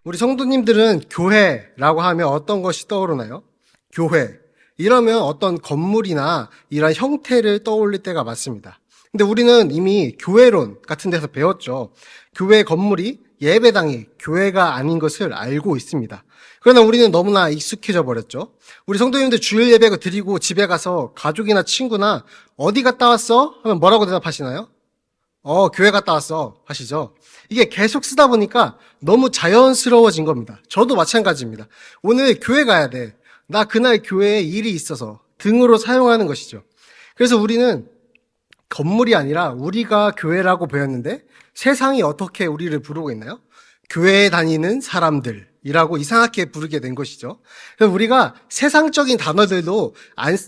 우리 성도님들은 교회라고 하면 어떤 것이 떠오르나요? 교회. 이러면 어떤 건물이나 이런 형태를 떠올릴 때가 많습니다. 근데 우리는 이미 교회론 같은 데서 배웠죠. 교회 건물이 예배당이 교회가 아닌 것을 알고 있습니다. 그러나 우리는 너무나 익숙해져 버렸죠. 우리 성도님들 주일 예배 드리고 집에 가서 가족이나 친구나 어디 갔다 왔어? 하면 뭐라고 대답하시나요? 교회 갔다 왔어 하시죠. 이게 계속 쓰다 보니까 너무 자연스러워진 겁니다. 저도 마찬가지입니다. 오늘 교회 가야 돼. 나 그날 교회에 일이 있어서 등으로 사용하는 것이죠. 그래서 우리는 건물이 아니라 우리가 교회라고 배웠는데 세상이 어떻게 우리를 부르고 있나요? 교회에 다니는 사람들이라고 이상하게 부르게 된 것이죠. 그래서 우리가 세상적인 단어들도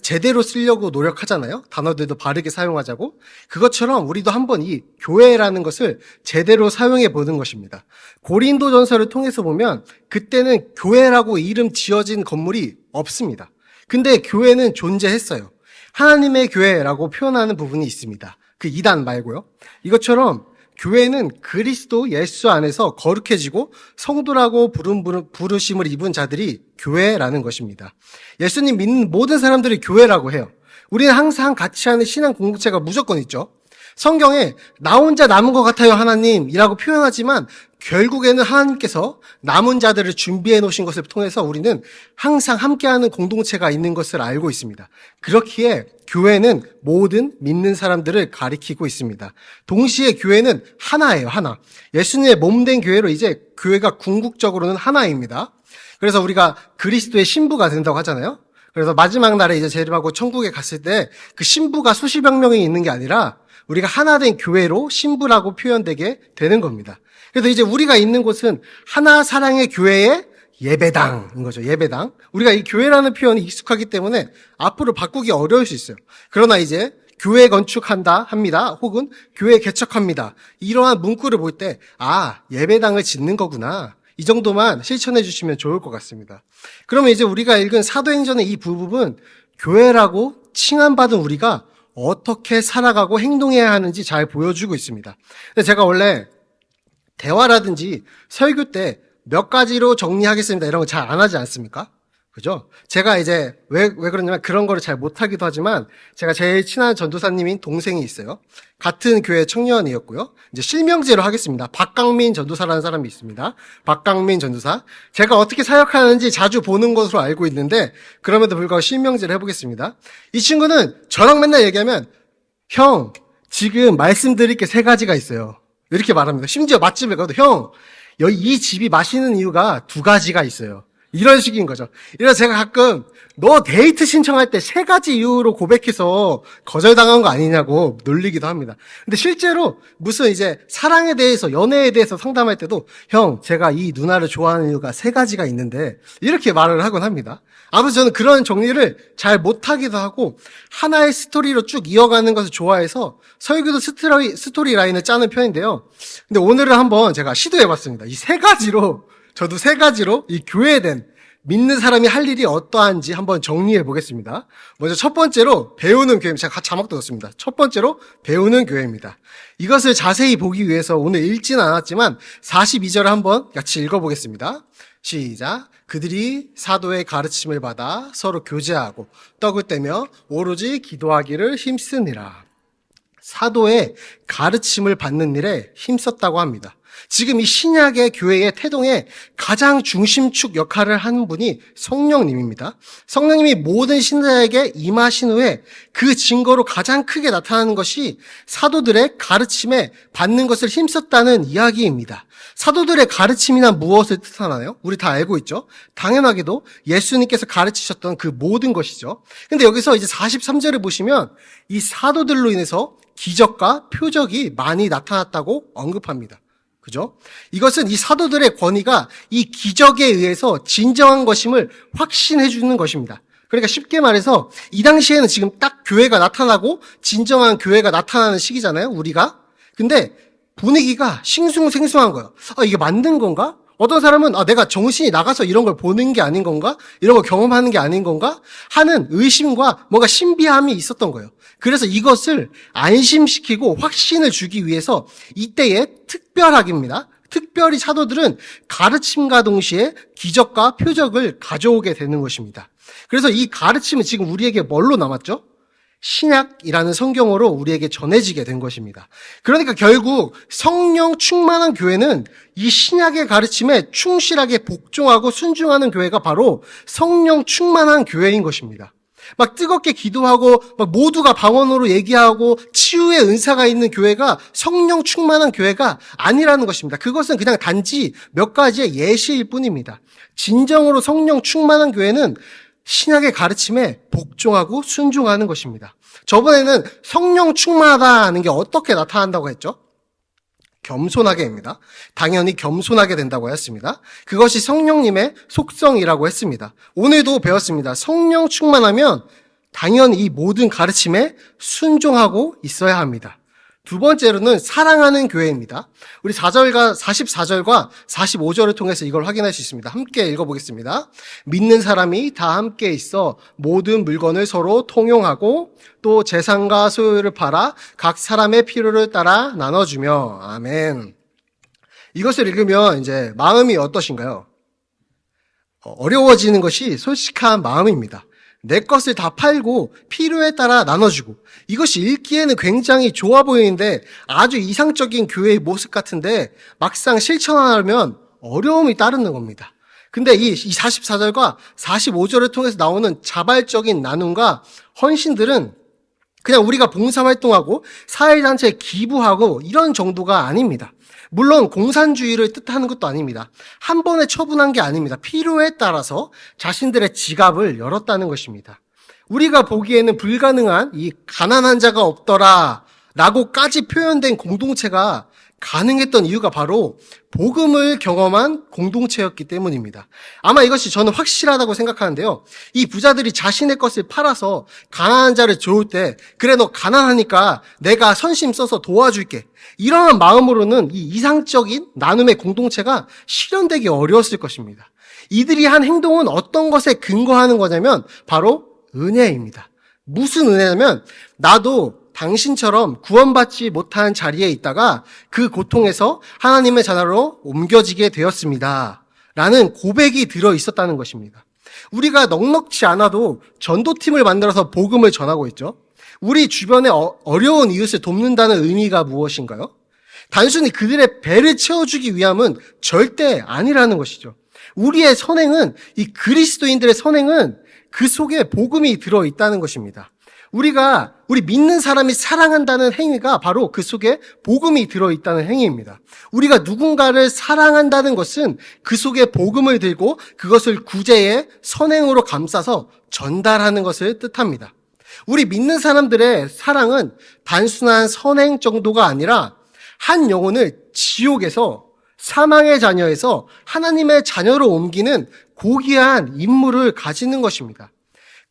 제대로 쓰려고 노력하잖아요. 단어들도 바르게 사용하자고. 그것처럼 우리도 한번 이 교회라는 것을 제대로 사용해 보는 것입니다. 고린도전서를 통해서 보면 그때는 교회라고 이름 지어진 건물이 없습니다. 근데 교회는 존재했어요. 하나님의 교회라고 표현하는 부분이 있습니다. 그 이단 말고요. 이것처럼 교회는 그리스도 예수 안에서 거룩해지고 성도라고 부르심을 입은 자들이 교회라는 것입니다. 예수님 믿는 모든 사람들이 교회라고 해요. 우리는 항상 같이 하는 신앙 공동체가 무조건 있죠. 성경에 나 혼자 남은 것 같아요 하나님이라고 표현하지만 결국에는 하나님께서 남은 자들을 준비해 놓으신 것을 통해서 우리는 항상 함께하는 공동체가 있는 것을 알고 있습니다. 그렇기에 교회는 모든 믿는 사람들을 가리키고 있습니다. 동시에 교회는 하나예요, 하나. 예수님의 몸된 교회로 이제 교회가 궁극적으로는 하나입니다. 그래서 우리가 그리스도의 신부가 된다고 하잖아요. 그래서 마지막 날에 이제 재림하고 천국에 갔을 때 그 신부가 수십여 명이 있는 게 아니라 우리가 하나 된 교회로 신부라고 표현되게 되는 겁니다. 그래서 이제 우리가 있는 곳은 하나 사랑의 교회의 예배당인 거죠. 예배당. 우리가 이 교회라는 표현이 익숙하기 때문에 앞으로 바꾸기 어려울 수 있어요. 그러나 이제 교회 건축한다 합니다. 혹은 교회 개척합니다. 이러한 문구를 볼 때 예배당을 짓는 거구나. 이 정도만 실천해 주시면 좋을 것 같습니다. 그러면 이제 우리가 읽은 사도행전의 이 부분 교회라고 칭함받은 우리가 어떻게 살아가고 행동해야 하는지 잘 보여주고 있습니다. 근데 제가 원래 대화라든지 설교 때 몇 가지로 정리하겠습니다 이런 거 잘 안 하지 않습니까? 그죠? 제가 이제 왜 그러냐면 그런 거를 잘 못하기도 하지만 제가 제일 친한 전도사님인 동생이 있어요. 같은 교회 청년이었고요. 이제 실명제로 하겠습니다. 박강민 전도사라는 사람이 있습니다. 박강민 전도사. 제가 어떻게 사역하는지 자주 보는 것으로 알고 있는데 그럼에도 불구하고 실명제를 해보겠습니다. 이 친구는 저랑 맨날 얘기하면 형, 지금 말씀드릴 게 3가지가 있어요. 이렇게 말합니다. 심지어 맛집에 가도 형, 이 집이 맛있는 이유가 2가지가 있어요. 이런 식인 거죠. 그래서 제가 가끔 너 데이트 신청할 때 3가지 이유로 고백해서 거절당한 거 아니냐고 놀리기도 합니다. 근데 실제로 무슨 이제 사랑에 대해서 연애에 대해서 상담할 때도 형 제가 이 누나를 좋아하는 이유가 3가지가 있는데 이렇게 말을 하곤 합니다. 아무튼 저는 그런 정리를 잘 못하기도 하고 하나의 스토리로 쭉 이어가는 것을 좋아해서 설교도 스토리 라인을 짜는 편인데요. 근데 오늘은 한번 제가 시도해봤습니다. 이 3가지로 저도 3가지로 이 교회된 믿는 사람이 할 일이 어떠한지 한번 정리해 보겠습니다. 먼저 첫 번째로 배우는 교회입니다. 제가 자막도 넣었습니다. 첫 번째로 배우는 교회입니다. 이것을 자세히 보기 위해서 오늘 읽지는 않았지만 42절을 한번 같이 읽어보겠습니다. 시작. 그들이 사도의 가르침을 받아 서로 교제하고 떡을 떼며 오로지 기도하기를 힘쓰니라. 사도의 가르침을 받는 일에 힘썼다고 합니다. 지금 이 신약의 교회의 태동의 가장 중심축 역할을 하는 분이 성령님입니다. 성령님이 모든 신자에게 임하신 후에 그 증거로 가장 크게 나타나는 것이 사도들의 가르침에 받는 것을 힘썼다는 이야기입니다. 사도들의 가르침이란 무엇을 뜻하나요? 우리 다 알고 있죠? 당연하게도 예수님께서 가르치셨던 그 모든 것이죠. 근데 여기서 이제 43절을 보시면 이 사도들로 인해서 기적과 표적이 많이 나타났다고 언급합니다. 그죠? 이것은 이 사도들의 권위가 이 기적에 의해서 진정한 것임을 확신해 주는 것입니다. 그러니까 쉽게 말해서 이 당시에는 지금 딱 교회가 나타나고 진정한 교회가 나타나는 시기잖아요, 우리가. 근데 분위기가 싱숭생숭한 거예요. 이게 맞는 건가? 어떤 사람은 내가 정신이 나가서 이런 걸 보는 게 아닌 건가? 이런 걸 경험하는 게 아닌 건가? 하는 의심과 뭔가 신비함이 있었던 거예요. 그래서 이것을 안심시키고 확신을 주기 위해서 이때에 특별하게입니다. 특별히 사도들은 가르침과 동시에 기적과 표적을 가져오게 되는 것입니다. 그래서 이 가르침은 지금 우리에게 뭘로 남았죠? 신약이라는 성경으로 우리에게 전해지게 된 것입니다. 그러니까 결국 성령 충만한 교회는 이 신약의 가르침에 충실하게 복종하고 순종하는 교회가 바로 성령 충만한 교회인 것입니다. 막 뜨겁게 기도하고 막 모두가 방언으로 얘기하고 치유의 은사가 있는 교회가 성령 충만한 교회가 아니라는 것입니다. 그것은 그냥 단지 몇 가지의 예시일 뿐입니다. 진정으로 성령 충만한 교회는 신약의 가르침에 복종하고 순종하는 것입니다. 저번에는 성령 충만하다는 게 어떻게 나타난다고 했죠? 겸손하게입니다. 당연히 겸손하게 된다고 했습니다. 그것이 성령님의 속성이라고 했습니다. 오늘도 배웠습니다. 성령 충만하면 당연히 이 모든 가르침에 순종하고 있어야 합니다. 두 번째로는 사랑하는 교회입니다. 우리 44절과 45절을 통해서 이걸 확인할 수 있습니다. 함께 읽어보겠습니다. 믿는 사람이 다 함께 있어 모든 물건을 서로 통용하고 또 재산과 소유를 팔아 각 사람의 필요를 따라 나눠주며. 아멘. 이것을 읽으면 이제 마음이 어떠신가요? 어려워지는 것이 솔직한 마음입니다. 내 것을 다 팔고 필요에 따라 나눠주고, 이것이 읽기에는 굉장히 좋아 보이는데 아주 이상적인 교회의 모습 같은데 막상 실천하려면 어려움이 따르는 겁니다. 근데 이 44절과 45절을 통해서 나오는 자발적인 나눔과 헌신들은 그냥 우리가 봉사활동하고 사회단체에 기부하고 이런 정도가 아닙니다. 물론 공산주의를 뜻하는 것도 아닙니다. 한 번에 처분한 게 아닙니다. 필요에 따라서 자신들의 지갑을 열었다는 것입니다. 우리가 보기에는 불가능한 이 가난한 자가 없더라 라고까지 표현된 공동체가 가능했던 이유가 바로 복음을 경험한 공동체였기 때문입니다. 아마 이것이 저는 확실하다고 생각하는데요. 이 부자들이 자신의 것을 팔아서 가난한 자를 도울 때, 그래 너 가난하니까 내가 선심 써서 도와줄게, 이러한 마음으로는 이 이상적인 나눔의 공동체가 실현되기 어려웠을 것입니다. 이들이 한 행동은 어떤 것에 근거하는 거냐면 바로 은혜입니다. 무슨 은혜냐면 나도 당신처럼 구원받지 못한 자리에 있다가 그 고통에서 하나님의 자녀로 옮겨지게 되었습니다 라는 고백이 들어있었다는 것입니다. 우리가 넉넉지 않아도 전도팀을 만들어서 복음을 전하고 있죠. 우리 주변에 어려운 이웃을 돕는다는 의미가 무엇인가요? 단순히 그들의 배를 채워주기 위함은 절대 아니라는 것이죠. 우리의 선행은, 이 그리스도인들의 선행은 그 속에 복음이 들어있다는 것입니다. 우리 믿는 사람이 사랑한다는 행위가 바로 그 속에 복음이 들어있다는 행위입니다. 우리가 누군가를 사랑한다는 것은 그 속에 복음을 들고 그것을 구제의 선행으로 감싸서 전달하는 것을 뜻합니다. 우리 믿는 사람들의 사랑은 단순한 선행 정도가 아니라 한 영혼을 지옥에서, 사망의 자녀에서 하나님의 자녀로 옮기는 고귀한 임무를 가지는 것입니다.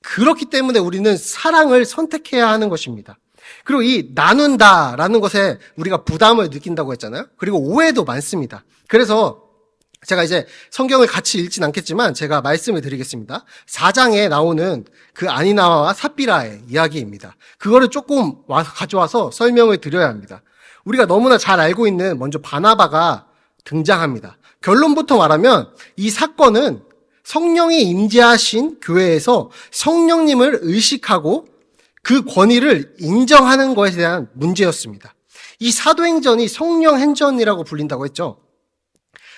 그렇기 때문에 우리는 사랑을 선택해야 하는 것입니다. 그리고 이 나눈다라는 것에 우리가 부담을 느낀다고 했잖아요. 그리고 오해도 많습니다. 그래서 제가 이제 성경을 같이 읽진 않겠지만 제가 말씀을 드리겠습니다. 4장에 나오는 그 아니나와 삽비라의 이야기입니다. 그거를 조금 가져와서 설명을 드려야 합니다. 우리가 너무나 잘 알고 있는 먼저 바나바가 등장합니다. 결론부터 말하면 이 사건은 성령이 임재하신 교회에서 성령님을 의식하고 그 권위를 인정하는 것에 대한 문제였습니다. 이 사도행전이 성령행전이라고 불린다고 했죠.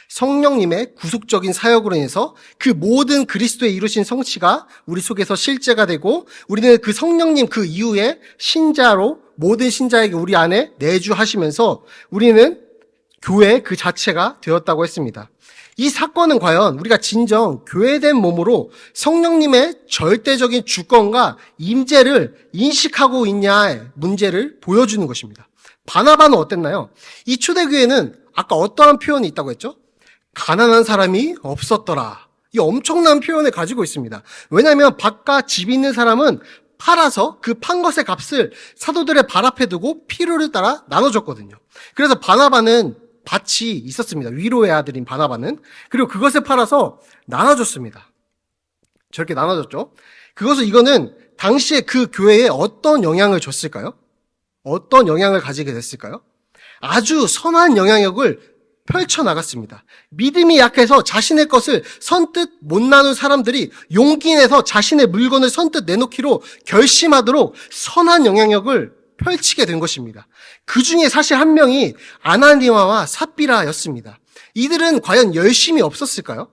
성령님의 구속적인 사역으로 인해서 그 모든 그리스도의 이루신 성취가 우리 속에서 실제가 되고 우리는 그 성령님 그 이후에 신자로 모든 신자에게 우리 안에 내주하시면서 우리는 교회 그 자체가 되었다고 했습니다. 이 사건은 과연 우리가 진정 교회된 몸으로 성령님의 절대적인 주권과 임재를 인식하고 있냐의 문제를 보여주는 것입니다. 바나바는 어땠나요? 이 초대교회는 아까 어떠한 표현이 있다고 했죠? 가난한 사람이 없었더라. 이 엄청난 표현을 가지고 있습니다. 왜냐하면 밭과 집 있는 사람은 팔아서 그 판 것의 값을 사도들의 발 앞에 두고 필요를 따라 나눠줬거든요. 그래서 바나바는 밭이 있었습니다. 위로의 아들인 바나바는. 그리고 그것을 팔아서 나눠줬습니다. 저렇게 나눠줬죠. 이거는 당시에 그 교회에 어떤 영향을 줬을까요? 어떤 영향을 가지게 됐을까요? 아주 선한 영향력을 펼쳐나갔습니다. 믿음이 약해서 자신의 것을 선뜻 못 나눈 사람들이 용기 내서 자신의 물건을 선뜻 내놓기로 결심하도록 선한 영향력을 펼치게 된 것입니다. 그 중에 사실 한 명이 아나니아와 삽비라였습니다. 이들은 과연 열심이 없었을까요?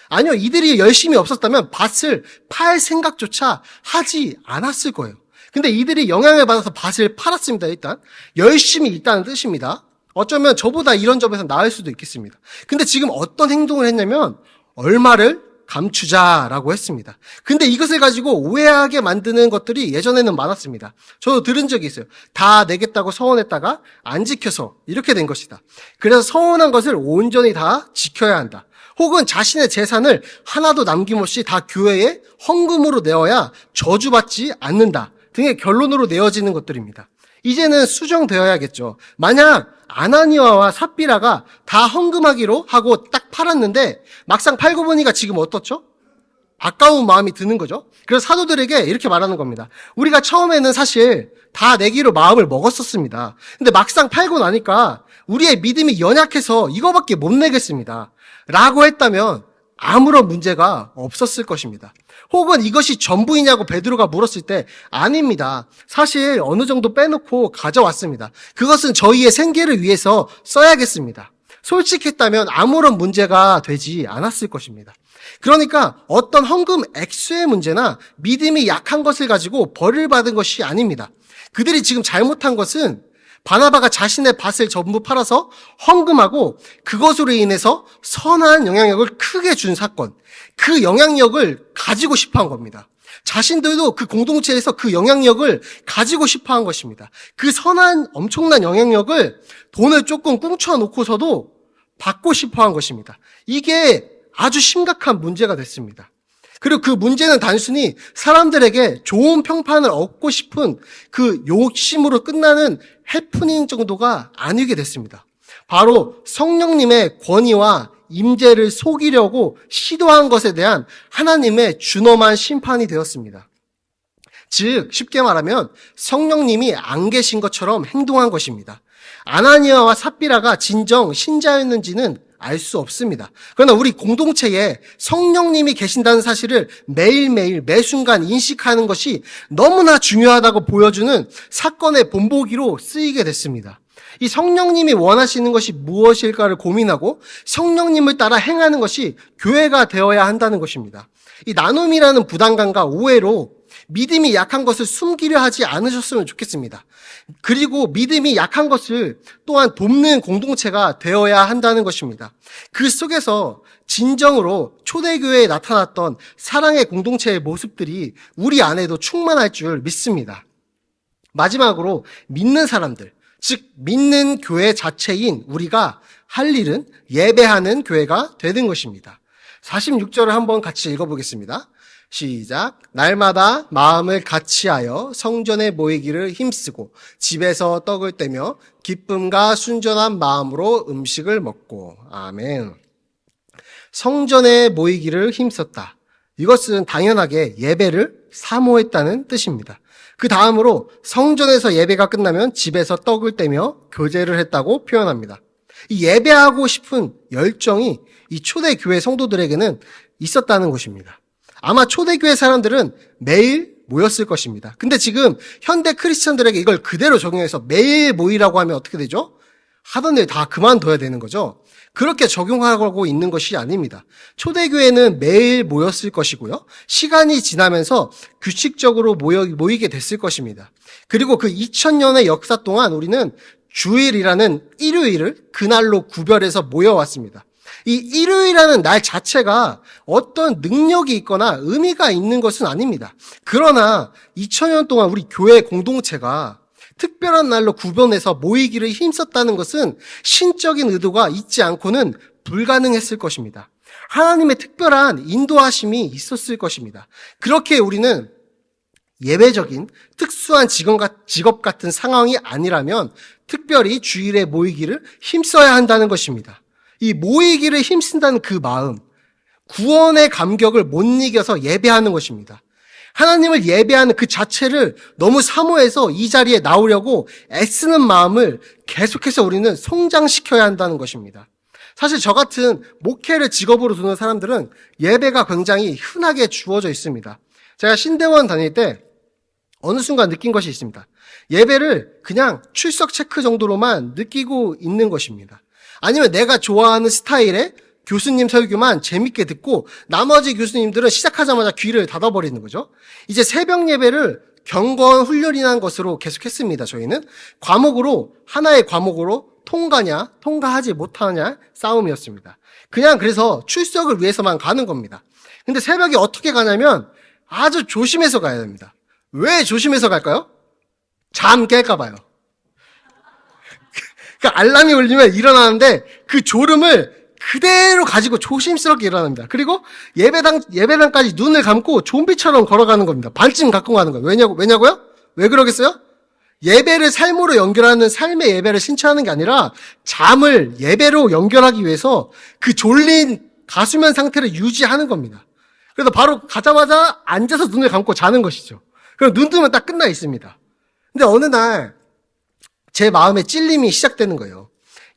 아니요, 이들이 열심이 없었다면 밭을 팔 생각조차 하지 않았을 거예요. 근데 이들이 영향을 받아서 밭을 팔았습니다. 일단 열심히 있다는 뜻입니다. 어쩌면 저보다 이런 점에서 나을 수도 있겠습니다. 근데 지금 어떤 행동을 했냐면 얼마를 감추자라고 했습니다. 근데 이것을 가지고 오해하게 만드는 것들이 예전에는 많았습니다. 저도 들은 적이 있어요. 다 내겠다고 서원했다가 안 지켜서 이렇게 된 것이다. 그래서 서원한 것을 온전히 다 지켜야 한다. 혹은 자신의 재산을 하나도 남김없이 다 교회에 헌금으로 내어야 저주받지 않는다 등의 결론으로 내어지는 것들입니다. 이제는 수정되어야겠죠. 만약 아나니아와 삽비라가 다 헌금하기로 하고 딱 팔았는데 막상 팔고 보니까 지금 어떻죠? 아까운 마음이 드는 거죠. 그래서 사도들에게 이렇게 말하는 겁니다. 우리가 처음에는 사실 다 내기로 마음을 먹었었습니다. 근데 막상 팔고 나니까 우리의 믿음이 연약해서 이거밖에 못 내겠습니다. 라고 했다면 아무런 문제가 없었을 것입니다. 혹은 이것이 전부이냐고 베드로가 물었을 때 아닙니다. 사실 어느 정도 빼놓고 가져왔습니다. 그것은 저희의 생계를 위해서 써야겠습니다. 솔직했다면 아무런 문제가 되지 않았을 것입니다. 그러니까 어떤 헌금 액수의 문제나 믿음이 약한 것을 가지고 벌을 받은 것이 아닙니다. 그들이 지금 잘못한 것은 바나바가 자신의 밭을 전부 팔아서 헌금하고 그것으로 인해서 선한 영향력을 크게 준 사건, 그 영향력을 가지고 싶어 한 겁니다. 자신들도 그 공동체에서 그 영향력을 가지고 싶어 한 것입니다. 그 선한 엄청난 영향력을 돈을 조금 꿍쳐놓고서도 받고 싶어 한 것입니다. 이게 아주 심각한 문제가 됐습니다. 그리고 그 문제는 단순히 사람들에게 좋은 평판을 얻고 싶은 그 욕심으로 끝나는 해프닝 정도가 아니게 됐습니다. 바로 성령님의 권위와 임재를 속이려고 시도한 것에 대한 하나님의 준엄한 심판이 되었습니다. 즉 쉽게 말하면 성령님이 안 계신 것처럼 행동한 것입니다. 아나니아와 삽비라가 진정 신자였는지는 알 수 없습니다. 그러나 우리 공동체에 성령님이 계신다는 사실을 매일매일 매순간 인식하는 것이 너무나 중요하다고 보여주는 사건의 본보기로 쓰이게 됐습니다. 이 성령님이 원하시는 것이 무엇일까를 고민하고 성령님을 따라 행하는 것이 교회가 되어야 한다는 것입니다. 이 나눔이라는 부담감과 오해로 믿음이 약한 것을 숨기려 하지 않으셨으면 좋겠습니다. 그리고 믿음이 약한 것을 또한 돕는 공동체가 되어야 한다는 것입니다. 그 속에서 진정으로 초대교회에 나타났던 사랑의 공동체의 모습들이 우리 안에도 충만할 줄 믿습니다. 마지막으로 믿는 사람들, 즉 믿는 교회 자체인 우리가 할 일은 예배하는 교회가 되는 것입니다. 46절을 한번 같이 읽어보겠습니다. 시작. 날마다 마음을 같이하여 성전에 모이기를 힘쓰고 집에서 떡을 떼며 기쁨과 순전한 마음으로 음식을 먹고. 아멘. 성전에 모이기를 힘썼다. 이것은 당연하게 예배를 사모했다는 뜻입니다. 그 다음으로 성전에서 예배가 끝나면 집에서 떡을 떼며 교제를 했다고 표현합니다. 이 예배하고 싶은 열정이 이 초대교회 성도들에게는 있었다는 것입니다. 아마 초대교회 사람들은 매일 모였을 것입니다. 근데 지금 현대 크리스천들에게 이걸 그대로 적용해서 매일 모이라고 하면 어떻게 되죠? 하던 일 다 그만둬야 되는 거죠. 그렇게 적용하고 있는 것이 아닙니다. 초대교회는 매일 모였을 것이고요. 시간이 지나면서 규칙적으로 모이게 됐을 것입니다. 그리고 그 2000년의 역사 동안 우리는 주일이라는 일요일을 그날로 구별해서 모여왔습니다. 이 일요일이라는 날 자체가 어떤 능력이 있거나 의미가 있는 것은 아닙니다. 그러나 2000년 동안 우리 교회 공동체가 특별한 날로 구별해서 모이기를 힘썼다는 것은 신적인 의도가 있지 않고는 불가능했을 것입니다. 하나님의 특별한 인도하심이 있었을 것입니다. 그렇게 우리는 예외적인 특수한 직업 같은 상황이 아니라면 특별히 주일에 모이기를 힘써야 한다는 것입니다. 이 모이기를 힘쓴다는 그 마음, 구원의 감격을 못 이겨서 예배하는 것입니다. 하나님을 예배하는 그 자체를 너무 사모해서 이 자리에 나오려고 애쓰는 마음을 계속해서 우리는 성장시켜야 한다는 것입니다. 사실 저 같은 목회를 직업으로 두는 사람들은 예배가 굉장히 흔하게 주어져 있습니다. 제가 신대원 다닐 때 어느 순간 느낀 것이 있습니다. 예배를 그냥 출석 체크 정도로만 느끼고 있는 것입니다. 아니면 내가 좋아하는 스타일의 교수님 설교만 재밌게 듣고 나머지 교수님들은 시작하자마자 귀를 닫아버리는 거죠. 이제 새벽 예배를 경건 훈련이라는 것으로 계속했습니다. 저희는 하나의 과목으로 통과냐 통과하지 못하냐 싸움이었습니다. 그냥 그래서 출석을 위해서만 가는 겁니다. 근데 새벽에 어떻게 가냐면 아주 조심해서 가야 됩니다. 왜 조심해서 갈까요? 잠 깰까 봐요. 그 알람이 울리면 일어나는데 그 졸음을 그대로 가지고 조심스럽게 일어납니다. 그리고 예배당까지 눈을 감고 좀비처럼 걸어가는 겁니다. 반쯤 갖고 가는 거예요. 왜냐고요? 왜 그러겠어요? 예배를 삶으로 연결하는 삶의 예배를 신청하는 게 아니라 잠을 예배로 연결하기 위해서 그 졸린 가수면 상태를 유지하는 겁니다. 그래서 바로 가자마자 앉아서 눈을 감고 자는 것이죠. 그럼 눈 뜨면 딱 끝나 있습니다. 근데 어느 날 제 마음에 찔림이 시작되는 거예요.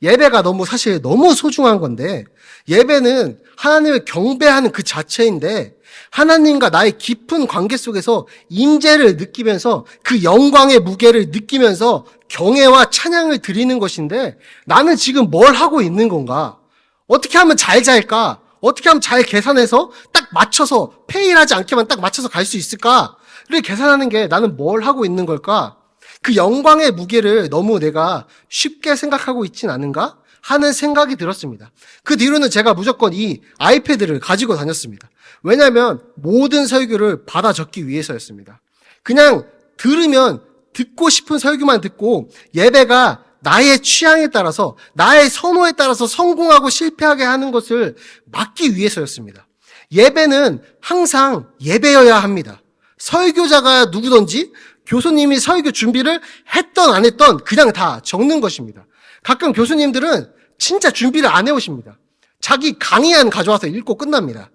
예배가 사실 너무 소중한 건데, 예배는 하나님을 경배하는 그 자체인데, 하나님과 나의 깊은 관계 속에서 임재를 느끼면서 그 영광의 무게를 느끼면서 경애와 찬양을 드리는 것인데, 나는 지금 뭘 하고 있는 건가? 어떻게 하면 잘 잘까? 어떻게 하면 잘 계산해서 딱 맞춰서, 페일하지 않게만 딱 맞춰서 갈 수 있을까? 를 계산하는 게 나는 뭘 하고 있는 걸까? 그 영광의 무게를 너무 내가 쉽게 생각하고 있진 않은가 하는 생각이 들었습니다. 그 뒤로는 제가 무조건 이 아이패드를 가지고 다녔습니다. 왜냐하면 모든 설교를 받아 적기 위해서였습니다. 그냥 들으면 듣고 싶은 설교만 듣고 예배가 나의 취향에 따라서 나의 선호에 따라서 성공하고 실패하게 하는 것을 막기 위해서였습니다. 예배는 항상 예배여야 합니다. 설교자가 누구든지 교수님이 설교 준비를 했던 안 했던 그냥 다 적는 것입니다. 가끔 교수님들은 진짜 준비를 안 해오십니다. 자기 강의안 가져와서 읽고 끝납니다.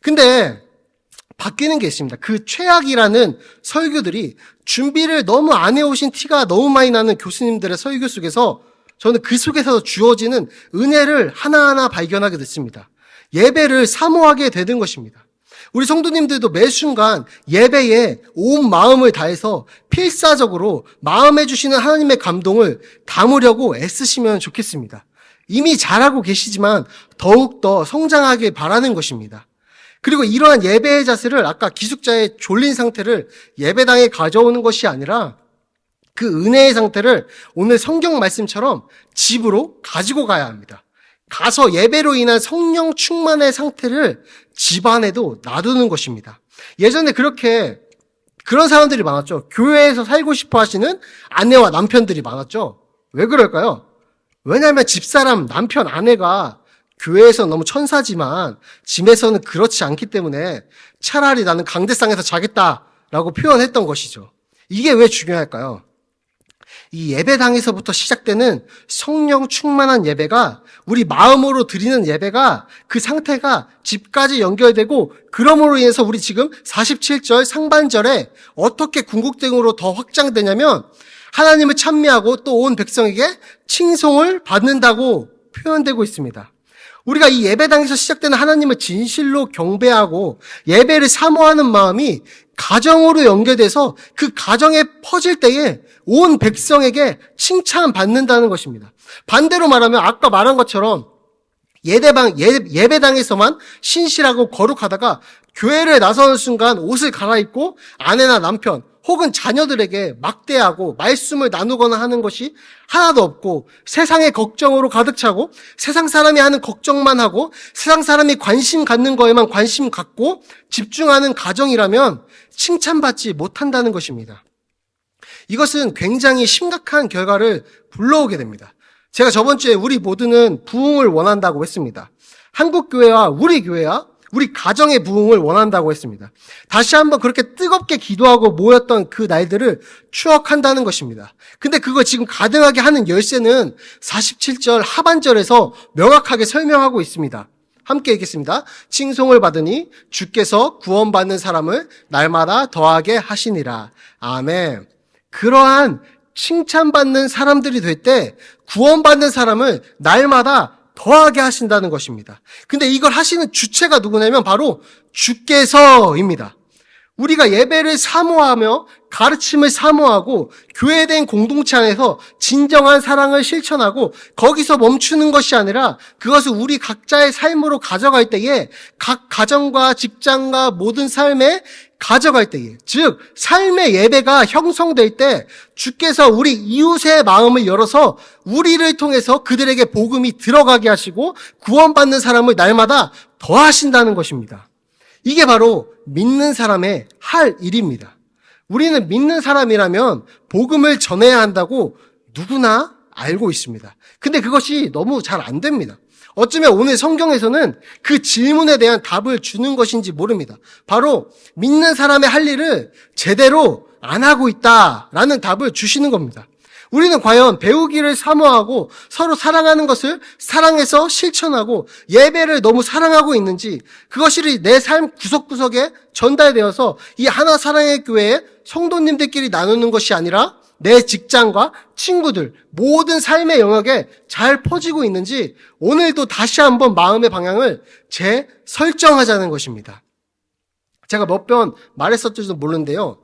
근데 바뀌는 게 있습니다. 그 최악이라는 설교들이 준비를 너무 안 해오신 티가 너무 많이 나는 교수님들의 설교 속에서 저는 그 속에서 주어지는 은혜를 하나하나 발견하게 됐습니다. 예배를 사모하게 되는 것입니다. 우리 성도님들도 매 순간 예배에 온 마음을 다해서 필사적으로 마음에 주시는 하나님의 감동을 담으려고 애쓰시면 좋겠습니다. 이미 잘하고 계시지만 더욱더 성장하길 바라는 것입니다. 그리고 이러한 예배의 자세를 아까 기숙자의 졸린 상태를 예배당에 가져오는 것이 아니라 그 은혜의 상태를 오늘 성경 말씀처럼 집으로 가지고 가야 합니다. 가서 예배로 인한 성령 충만의 상태를 집안에도 놔두는 것입니다. 예전에 그런 사람들이 많았죠. 교회에서 살고 싶어 하시는 아내와 남편들이 많았죠. 왜 그럴까요? 왜냐하면 집사람, 남편, 아내가 교회에서 너무 천사지만 집에서는 그렇지 않기 때문에 차라리 나는 강대상에서 자겠다라고 표현했던 것이죠. 이게 왜 중요할까요? 이 예배당에서부터 시작되는 성령 충만한 예배가 우리 마음으로 드리는 예배가 그 상태가 집까지 연결되고 그러므로 인해서 우리 지금 47절 상반절에 어떻게 궁극적으로 더 확장되냐면 하나님을 찬미하고 또 온 백성에게 칭송을 받는다고 표현되고 있습니다. 우리가 이 예배당에서 시작되는 하나님을 진실로 경배하고 예배를 사모하는 마음이 가정으로 연결돼서 그 가정에 퍼질 때에 온 백성에게 칭찬받는다는 것입니다. 반대로 말하면 아까 말한 것처럼 예배당에서만 신실하고 거룩하다가 교회를 나서는 순간 옷을 갈아입고 아내나 남편 혹은 자녀들에게 막대하고 말씀을 나누거나 하는 것이 하나도 없고 세상의 걱정으로 가득 차고 세상 사람이 하는 걱정만 하고 세상 사람이 관심 갖는 거에만 관심 갖고 집중하는 가정이라면 칭찬받지 못한다는 것입니다. 이것은 굉장히 심각한 결과를 불러오게 됩니다. 제가 저번 주에 우리 모두는 부흥을 원한다고 했습니다. 한국교회와 우리 가정의 부흥을 원한다고 했습니다. 다시 한번 그렇게 뜨겁게 기도하고 모였던 그 날들을 추억한다는 것입니다. 근데 그거 지금 가능하게 하는 열쇠는 47절 하반절에서 명확하게 설명하고 있습니다. 함께 읽겠습니다. 칭송을 받으니 주께서 구원받는 사람을 날마다 더하게 하시니라. 아멘. 그러한 칭찬받는 사람들이 될 때 구원받는 사람을 날마다 더하게 하신다는 것입니다. 근데 이걸 하시는 주체가 누구냐면 바로 주께서입니다. 우리가 예배를 사모하며 가르침을 사모하고 교회된 공동체 안에서 진정한 사랑을 실천하고 거기서 멈추는 것이 아니라 그것을 우리 각자의 삶으로 가져갈 때에 각 가정과 직장과 모든 삶에 가져갈 때에, 즉 삶의 예배가 형성될 때 주께서 우리 이웃의 마음을 열어서 우리를 통해서 그들에게 복음이 들어가게 하시고 구원받는 사람을 날마다 더하신다는 것입니다. 이게 바로 믿는 사람의 할 일입니다. 우리는 믿는 사람이라면 복음을 전해야 한다고 누구나 알고 있습니다. 근데 그것이 너무 잘 안 됩니다. 어쩌면 오늘 성경에서는 그 질문에 대한 답을 주는 것인지 모릅니다. 바로 믿는 사람의 할 일을 제대로 안 하고 있다라는 답을 주시는 겁니다. 우리는 과연 배우기를 사모하고 서로 사랑하는 것을 사랑해서 실천하고 예배를 너무 사랑하고 있는지, 그것이 내 삶 구석구석에 전달되어서 이 하나 사랑의 교회의 성도님들끼리 나누는 것이 아니라 내 직장과 친구들, 모든 삶의 영역에 잘 퍼지고 있는지 오늘도 다시 한번 마음의 방향을 재설정하자는 것입니다. 제가 몇 번 말했었지도 모르는데요.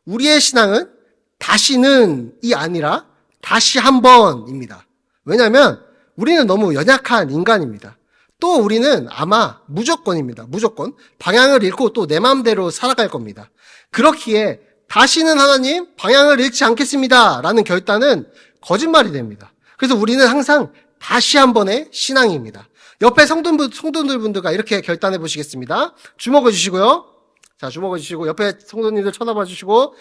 우리의 신앙은 다시는이 아니라 다시 한번입니다. 왜냐하면 우리는 너무 연약한 인간입니다. 또 우리는 아마 무조건입니다. 무조건. 방향을 잃고 또 내 마음대로 살아갈 겁니다. 그렇기에 다시는 하나님 방향을 잃지 않겠습니다 라는 결단은 거짓말이 됩니다. 그래서 우리는 항상 다시 한 번의 신앙입니다. 옆에 성도들분들과 이렇게 결단해 보시겠습니다. 주먹을 주시고요. 자, 주먹을 주시고 옆에 성도님들 쳐다봐 주시고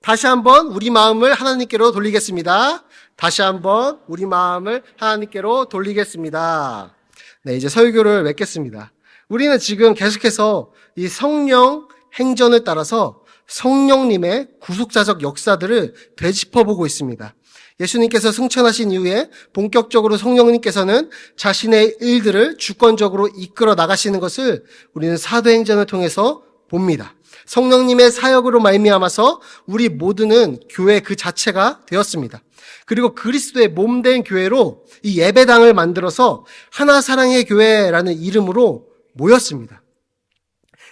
다시 한번 우리 마음을 하나님께로 돌리겠습니다. 다시 한번 우리 마음을 하나님께로 돌리겠습니다. 네, 이제 설교를 맺겠습니다. 우리는 지금 계속해서 이 성령 행전을 따라서 성령님의 구속자적 역사들을 되짚어보고 있습니다. 예수님께서 승천하신 이후에 본격적으로 성령님께서는 자신의 일들을 주권적으로 이끌어 나가시는 것을 우리는 사도행전을 통해서 봅니다. 성령님의 사역으로 말미암아서 우리 모두는 교회 그 자체가 되었습니다. 그리고 그리스도의 몸된 교회로 이 예배당을 만들어서 하나 사랑의 교회라는 이름으로 모였습니다.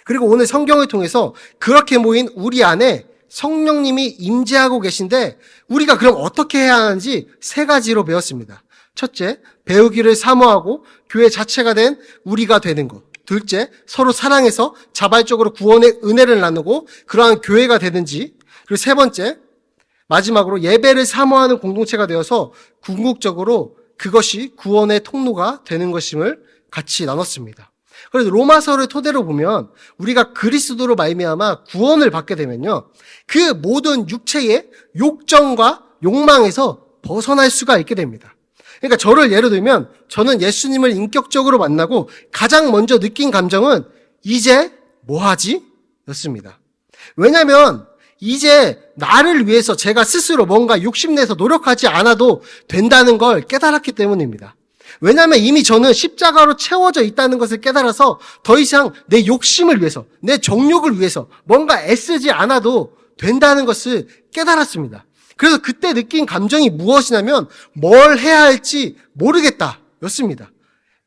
그리고 오늘 성경을 통해서 그렇게 모인 우리 안에 성령님이 임재하고 계신데 우리가 그럼 어떻게 해야 하는지 세 가지로 배웠습니다. 첫째, 배우기를 사모하고 교회 자체가 된 우리가 되는 것. 둘째, 서로 사랑해서 자발적으로 구원의 은혜를 나누고 그러한 교회가 되든지. 그리고 세 번째, 마지막으로 예배를 사모하는 공동체가 되어서 궁극적으로 그것이 구원의 통로가 되는 것임을 같이 나눴습니다. 그래서 로마서를 토대로 보면 우리가 그리스도로 말미암아 구원을 받게 되면요, 그 모든 육체의 욕정과 욕망에서 벗어날 수가 있게 됩니다. 그러니까 저를 예로 들면 저는 예수님을 인격적으로 만나고 가장 먼저 느낀 감정은 이제 뭐하지? 였습니다. 왜냐하면 이제 나를 위해서 제가 스스로 뭔가 욕심내서 노력하지 않아도 된다는 걸 깨달았기 때문입니다. 왜냐하면 이미 저는 십자가로 채워져 있다는 것을 깨달아서 더 이상 내 욕심을 위해서, 내 정욕을 위해서 뭔가 애쓰지 않아도 된다는 것을 깨달았습니다. 그래서 그때 느낀 감정이 무엇이냐면 뭘 해야 할지 모르겠다 였습니다.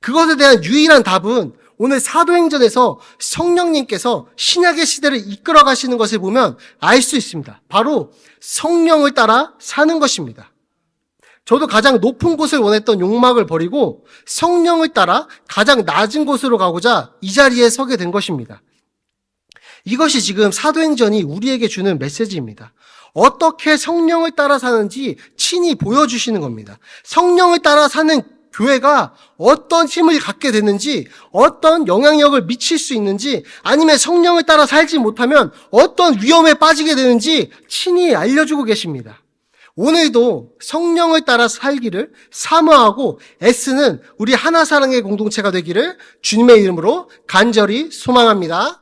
그것에 대한 유일한 답은 오늘 사도행전에서 성령님께서 신약의 시대를 이끌어 가시는 것을 보면 알 수 있습니다. 바로 성령을 따라 사는 것입니다. 저도 가장 높은 곳을 원했던 욕망을 버리고 성령을 따라 가장 낮은 곳으로 가고자 이 자리에 서게 된 것입니다. 이것이 지금 사도행전이 우리에게 주는 메시지입니다. 어떻게 성령을 따라 사는지 친히 보여주시는 겁니다. 성령을 따라 사는 교회가 어떤 힘을 갖게 되는지, 어떤 영향력을 미칠 수 있는지, 아니면 성령을 따라 살지 못하면 어떤 위험에 빠지게 되는지 친히 알려주고 계십니다. 오늘도 성령을 따라 살기를 사모하고 애쓰는 우리 하나 사랑의 공동체가 되기를 주님의 이름으로 간절히 소망합니다.